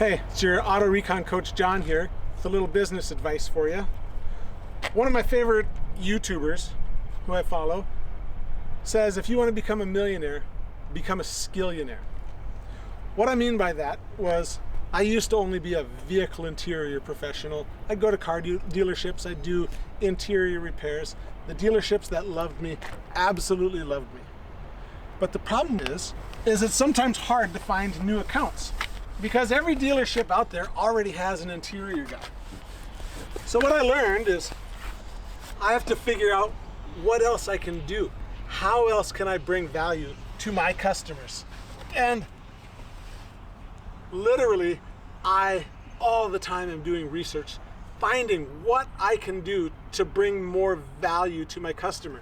Hey, it's your auto recon coach John here with a little business advice for you. One of my favorite YouTubers who I follow says if you want to become a millionaire, become a skillionaire. What I mean by that was I used to only be a vehicle interior professional. I'd go to car dealerships, I'd do interior repairs. The dealerships that loved me absolutely loved me. But the problem is it's sometimes hard to find new accounts because every dealership out there already has an interior guy. So what I learned is I have to figure out what else I can do. How else can I bring value to my customers? And literally, I all the time am doing research, finding what I can do to bring more value to my customer.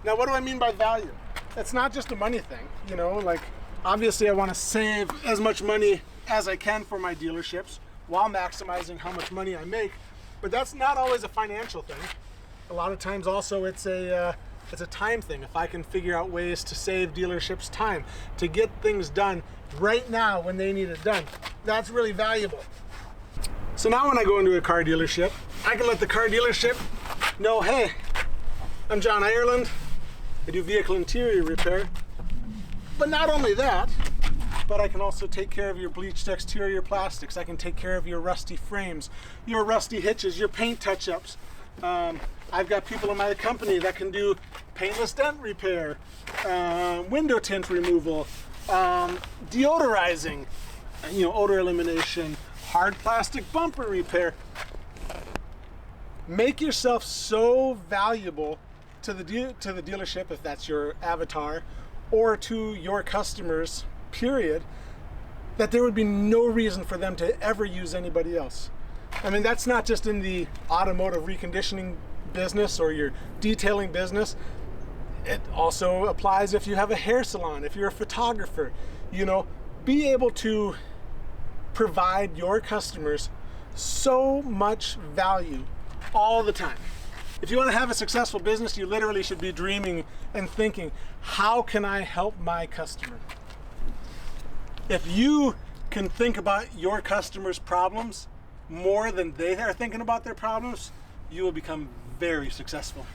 Now, what do I mean by value? It's not just a money thing, you know, like obviously I want to save as much money as I can for my dealerships while maximizing how much money I make, but that's not always a financial thing. A lot of times also it's a time thing. If I can figure out ways to save dealerships time, to get things done right now when they need it done, that's really valuable. So now when I go into a car dealership, I can let the car dealership know, hey, I'm John Ireland, I do vehicle interior repair, but not only that, but I can also take care of your bleached exterior plastics. I can take care of your rusty frames, your rusty hitches, your paint touch-ups. I've got people in my company that can do paintless dent repair, window tint removal, deodorizing, odor elimination, hard plastic bumper repair. Make yourself so valuable to the dealership, if that's your avatar, or to your customers, period, that there would be no reason for them to ever use anybody else. I mean, that's not just in the automotive reconditioning business or your detailing business. It also applies if you have a hair salon, if you're a photographer. Be able to provide your customers so much value all the time. If you want to have a successful business, you literally should be dreaming and thinking, how can I help my customer? If you can think about your customers' problems more than they are thinking about their problems, you will become very successful.